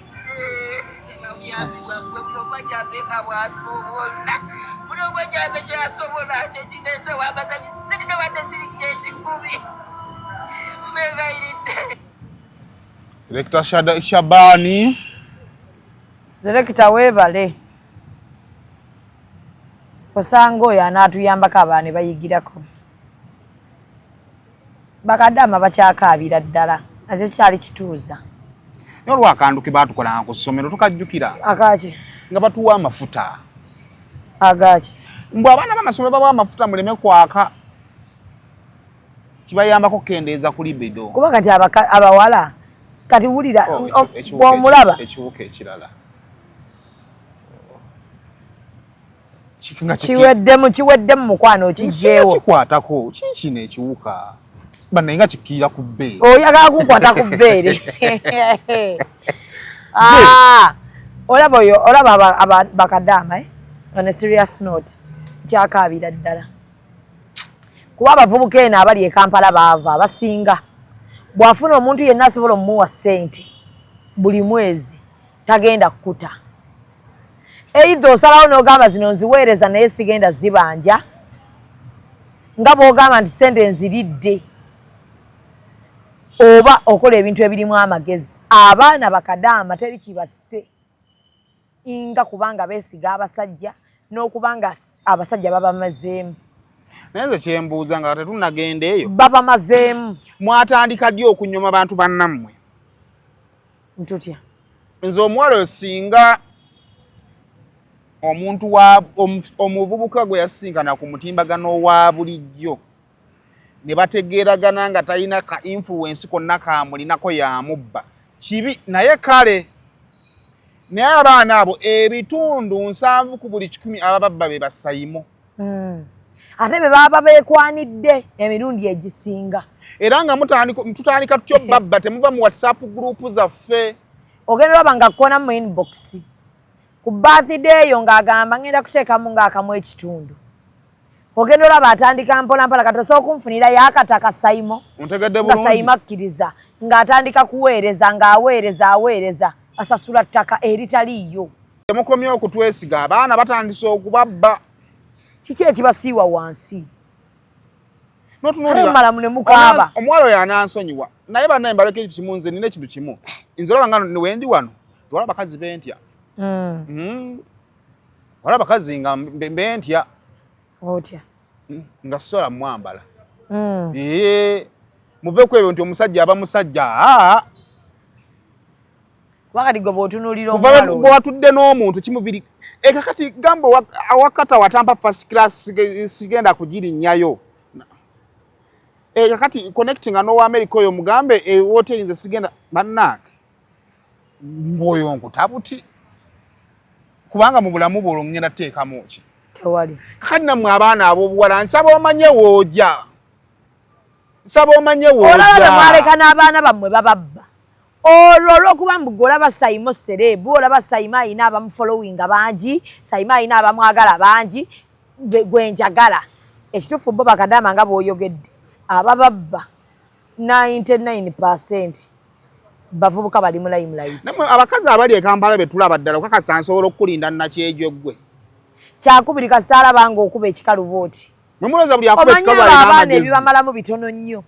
buli omwejambe kyasobola kyekindeese w'amazanyu zirina wadde ziri ekikumi Selector Shabani Selector weebale osanga oyo anaatuyambako abaana bayigirako Bakadama bakyakaabira ddala nakyo kyali kituuza naye olwakandu ke baatukolanga ku ssomero tukajjukira akaki nga batuwa amafuta agaki mbwe abaana b'amasomero bawa amafuta muleme kwaka kibayambako kendeeza ku libido kuba kati abawala kati wulira bw'omulaba ekiwuka ekirala kiweddemu mukwano okijjeewo kikwatako kinkino ekiwuka bannaye nga kikkiira ku bbeere oyagala kukwata ku bbeere olaba Bakadama on a serious note kyakaabira ddala kuba abavubuka eno abali e Kampala baava abasinga bw'afuna omuntu yenna asobola omumuwa ssente buli mwezi tagenda kukuta eitha osalawo n'ogamba zino nziweereza naye sigenda zibanja nga bw'ogamba nti ssente nziridde oba okola ebintu ebirimu amagezi abaana Bakadama teri kibasse nga kubanga beesiga abasajja n'okubanga abasajja babamazeemu naye nze kyembuuza nga tetunagenda eyo babamazeemu mwatandika ddi okunyoma bantu bannammwe ntutya nze omuwala oyo singa omuntu omuvubuka gwe yasinkana ku mutimbagano wa bulijjo ne bategeeragana nga talina ka influence konna kamulinako yamubba kibi naye kale naye abaana abo ebitundu 7 ku buli 10 abababba be basayimo ate be baba beekwanidde emirundi egisinga era nga tutandika tutyo babba temuva mu WhatsApp group zaffe ogenda banga kona mu inbox ku birthday yo ngagamba ngenda kuteekamu ng'akamu ekitundu ogenda olaba atandika mpola katosobola okunfunira yakataka sayimo ontegedde nga bulungi sayimo akkiriza ng'atandika kuweereza ng'aweereza asasula ttaka eritaliiyo temukomye okutwesiga abaana batandise okubabba kiki ekibasiiwa wansi notunuulira mala mune mukaaba omuwala oyo anansonyiwa naye bannaye mbaleka ekintu kimu nze nina ekintu kimu nze olaba nga wendi wano wala abakazi bentya wala abakazi nga bentya otya nga sola mwambala muve kwebyo nti omusajja aba musajja wakati gwe bw'otunuulira kuva bwe watudde n'omuntu kimubiri ekakati gamba awakata watampa first class sigenda kugirinnyayo kakati connecting n'owa America oyo mugambe hoteli nze sigenda bannange mwoyo nkutabuti kubanga mu bulamu bwolwo ngenda teekamu ki tewali kakati nammwe abaana ab'obuwala nsaba omanye woojja olaba mwaleka n'abaana bammwe bababba olwo olw'okuba mbu olaba Sayimo serebu olaba Sayimo ayina abamufollowinga bangi Sayimo ayina abamwagala bangi gwe njagala ekituufu bo bakadama nga bw'oyogedde abababba 99% bavubuka bali mu limelight. Namwe abakazi abali e Kampala betulaba ddala okakasa nsobola okulinda nakyejo gwe. Kyakubiri kasaala bango okuba ekikalubooti. Mumuloza buli akuba ekikalu ali n'amagezi. Ebibamalamu bitono nnyo.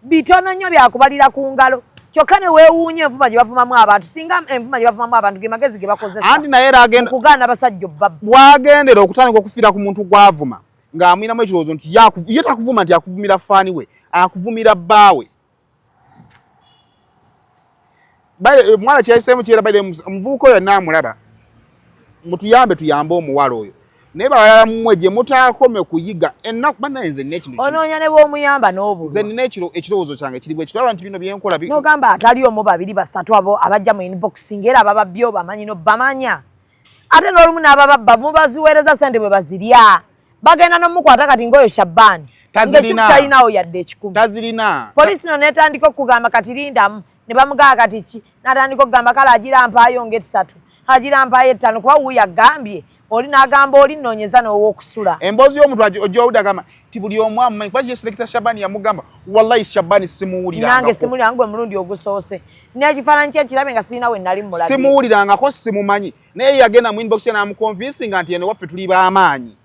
Bitono nnyo byakubalira ku ngalo. Kyokka ne weewuunye envuma gye bavumamu abantu. Singa envuma gye bavumamu abantu ge magezi ge bakozesa. Andi naye era agenda okugaana basajja obbabba. Bwagendera okutandika okufiira ku muntu gwavuma. Ng'amwinamu ekirowoozo nti ye takuvuma nti akuvumira faani we. Akuvumira bbaawe. Bale mwana kyayiseemu kyera bale omuvubuka oyo naamulaba. Mutuyambe tuyambe omuwala oyo. Naye balala mmwe gye mutaakome kuyiga ennaku bannaye nze nina ekintu onoonya ne bw'omuyamba n'obulwa. Nze nina ekirowoozo kyange kiri bwe kitwala nti bino byenkola n'ogamba atali omu babiri basatu abo abajja mu inboxing era abababbi obamanyi n'obamanya. Ate n'olumu n'abababba mubaziweereza ssente bwe bazirya. Bagenda n'omukwata kati ng'oyo Shabani. Tazirina. Talinawo yadde ekikumi. Tazirina. Poliisi no n'etandika okugamba kati lindamu ne bamugamba kati ki n'atandika okugamba kale agira mpaayo ng'esatu agira mpaayo ettaano kuba wuuyo agambye oli n'agamba oli nnoonyeza n'ow'okusula. Emboozi y'omuntu ojja owulira agamba ti buli omu amumanyi kuba ye Selekita Shabani yamugamba wallahi Shabani simuwulirangako. Nange simuwuliranga gwe mulundi ogusoose. N'ekifaananyi kye kirabe nga sirina we nnali mulabye. Simuwulirangako simumanyi naye yagenda mu inbox n'amukonvinsinga nti eno waffe tuli b'amaanyi.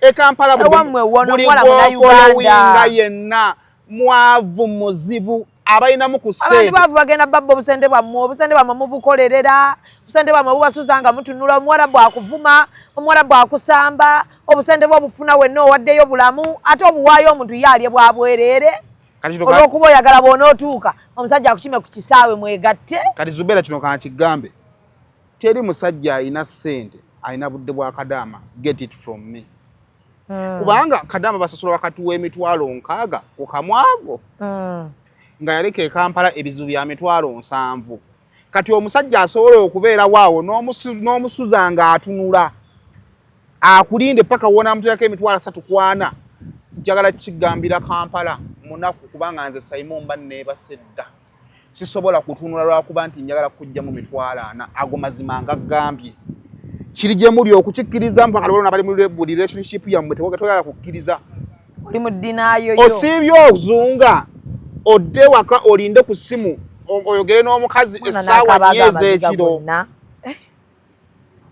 E Kampala buli gw'ofollowinga yenna mwavu muzibu abayinamu ku ssente. Abantu baavu bagenda babba obusente bwammwe mubukolerera, obusente bwammwe bubasuza nga mutunula, omuwala bwakuvuma, omuwala bwakusamba, obusente bw'obufuna wenna owaddeyo bulamu, ate obuwaayo omuntu ye alye bwa bwereere. Olw'okuba oyagala bw'onootuuka omusajja akukime ku kisaawe mwegatte. Kati Zubeera kino kankigambe, teri musajja alina ssente alina budde bwa Kadaama, get it from me. Kubanga Kadaama basasula wakati w'emitwalo 6 ku kamwago. Nga yaleka e Kampala ebizibu bya mitwalo 7. Kati omusajja asobola okubeera waawo n'omusuza nga atunula akulinde paka wona muteeka emitwalo 3 kwana njagala kigambira Kampala munaku kubanga nze Simon banne basedda sisobola kutunula lwakuba nti njagala kujja mu mitwalo 4 ago mazima ngagambye kiri gye muli okukikkiriza mpaka lero nabali mu relationship yammwe tewogatogala kukkiriza oli mu ddinaayo yo osibye ozunga odde waka olinde ku simu oyogere n'omukazi essaawa nyezi ekiro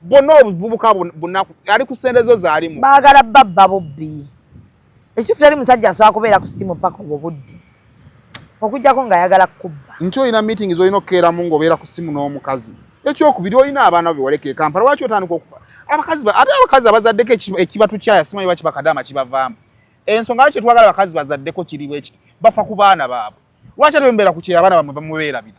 bonna obuvubuka bunaku ali ku ssente zo zaalimu baagala babba bubbi ekifo tali musajja asobola kubeera ku simu paka obwo budde okujjako ng'ayagala kukubba nti olina meetings olina okukeeramu ng'obeera ku simu n'omukazi ekyokubiri olina abaana bewaleka e Kampala lwaki otandika okufa ate abakazi abazaddeko ekibatu kyaya simanyi bakiba Kadaama kibavaamu ensonga lwaki twagala abakazi bazaddeko kiri bwe kiti bafa ku baana baabwe lwaki ate bembeera ku kyera abaana bamwe bamubeerabira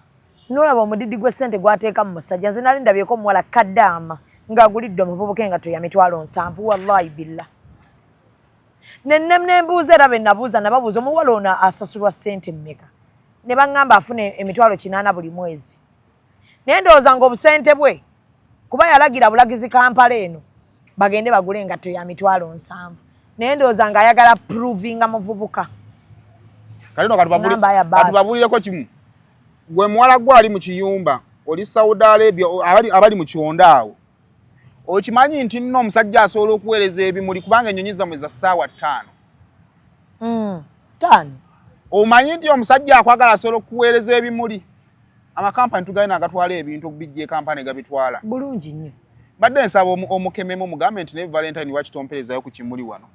n'olaba omudidi gw'essente gw'ateeka mu musajja nze nali ndabyeko omuwala Kadaama ng'agulidde omuvubuka engatto ya mitwalo 7 wallahi billah nembuuza era be nabuuza nababuuza omuwala ono asasulwa ssente mmeka ne baŋŋamba afuna emitwalo 8 buli mwezi naye ndowooza ng'obusente bwe kuba yalagira bulagizi Kampala eno bagende bagule engatto ya mitwalo 7 naye ndowooza ng'ayagala provinga muvubuka kalino katubabulireko kimu gwe muwala gwe ali mu kiyumba oli Saudi Arabia abali mu kiyonda awo okimanyi nti nno omusajja asobola okuweereza ebimuli kubanga ennyonyi zammwe za ssaawa 5 tano omanyi nti omusajja akwagala asobola okuweereza ebimuli amakampani tugalina agatwala ebintu okubijja ekampani gabitwala bulungi nnyo badde nsaba omukememu mugambe nti ne Valentine wakitomperezayo ku kimuli wano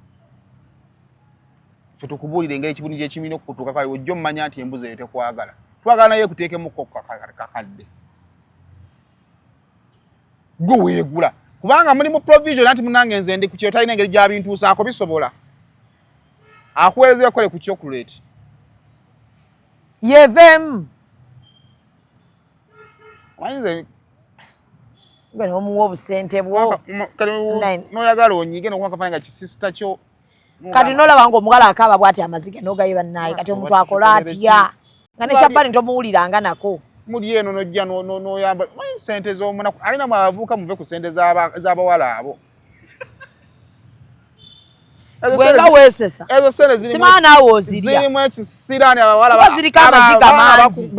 ffe tukubuulire engeri ekibuni gy'ekimina okutuuka kawe ojja omumanya nti embuzi eyo tekwagala twagala naye kuteekemukko kakadde gwe weegula kubanga mulimu provision anti munange nze ndi ku kyo talina engeri gy'abintuusaako bisobola akuweereza ekole ku chocolate yevemu omanyize gwe n'omuwa obusente bwo noyagala onyige nokuba nga kisisita kyo kati nolaba nga omuwala akaaba bw'ati amazike n'ogaye bannaye kati omuntu akola atya nga ne Shabani tomuwuliranga nako muli eno nojja noyamba sente z'omunaku alina mwabavuuka muve ku sente z'abawala abo gwenga weesesa ezo sente simana naawe ozirya zirimu ekisiraani abawala ziriko amaziga mangi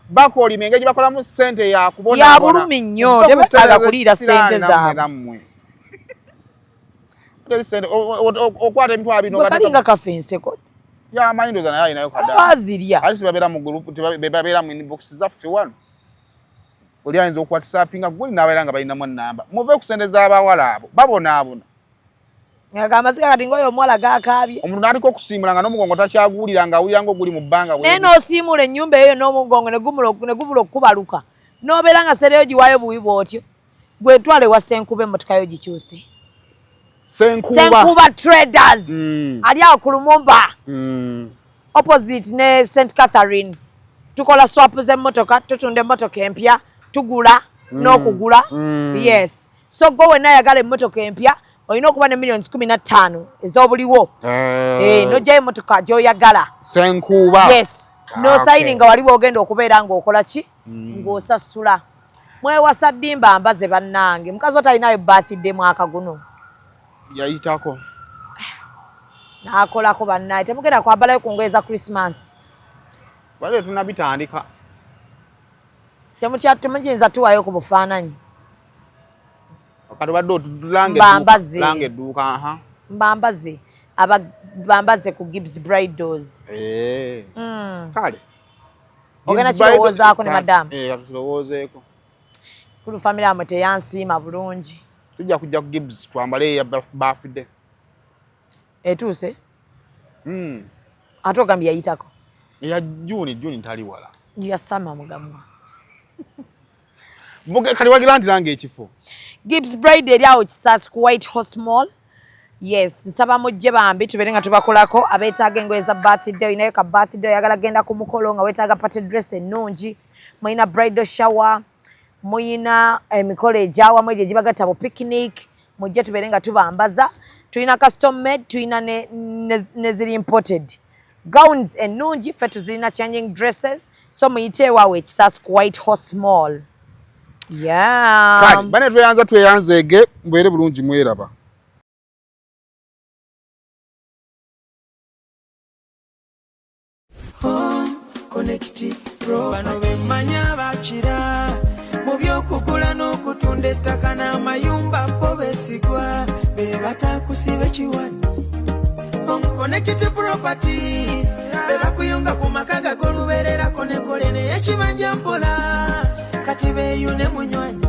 bakolima engeri bakolamu sente yakubona ya bulumi nnyo tebetaaga kuliira sente zaabwe okwata emitwalo bino kalinga kafe enseko yamanyi ndoza naye alinayo bazirya ali sibabeera mu group bebabeera mu inbox zaffe wano oli ayinza okuwatisapinga guli n'abeera nga balinamu ennamba muve ku sente z'abawala abo babonaabona amazika kati ngoyo omuwala gakaabye omuntu n'aliko okusiimula nga n'omugongo takyaguwulira nga awulira ng'oguli mu bbanga naye n'osiimula ennyumba eyo n'omugongo ne gubula okubaluka n'obeera nga sereyo giwaayo buwi bw'otyo gwe twala ewa Senkube emmotoka yo gikyuse Senkuba Traders ali awo ku Lumumba opposite ne St Catherine tukola swap z'emmotoka tutunda emmotoka empya tugula n'okugula yes so gwe wenna ayagala emmotoka empya olina okuba ne millions 15 ez'obuliwo nojjayo emmotoka gy'oyagala Senkuba yes no signing nga wali bw'ogenda okubeera ng'okola ki ng'osasula mwewasa ddimba mbaze bannange mukazi otalinayo birthday mwaka guno yayitako n'akolako bannaye temugenda kwambalayo ku ngoye za Christmas wale tunabitandika temukiyinza tuwaayo ku bufaananyi kati badde otulange edduuka mbambaze ku Gibbs Bridals kale ogenda kirowoozaako ne madamu tulowoozeeko kulu famire amwe teyansiima bulungi tujja kujja ku Gibbs twambale eya birthday etuuse ate ogambye yayitako eya Juni ntali wala yasama mugamwa kali wagira nti nange ekifo Gibbs Bride eri awo Kisaasi ku White Horse Mall yes nsaba mujje bambi tubeere nga tubakolako abeetaaga engoye za birthday olinayo ka birthday oyagala genda ku mukolo nga weetaaga party dress ennungi muyina bridal shower muyina emikolo egyawamu egyo gibagatta mu picnic mujje tubeere nga tubambaza tulina custom made tulina ne ziri imported gowns ennungi ffe tuzirina changing dresses so muyite ewaawe Ekisaasi ku White Horse Mall kale bane tweyanzeege mbeere bulungi mweraba Connect Pro bano bemanya bakira mu byokugula n'okutunda ettaka n'amayumba bo besigwa be batakusiba kiwani Connect Properties be bakuyunga ku makaga g'olubeererako ne kolene ekibanja mpola kati beeyune munywanyi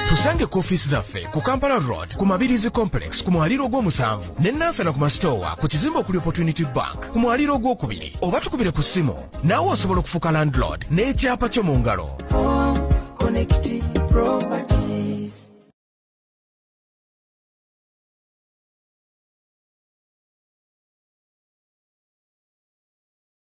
tusange ku ofiisi zaffe ku Kampala Road ku Mabirizi Complex ku mwaliro ogw'omusanvu ne Nansana ku masitoowa ku kizimbe okuli Opportunity Bank ku mwaliro ogwokubiri oba tukubire ku ssimu naawe osobola okufuuka landlord n'ekyapa kyo mu ngalo Connect Properties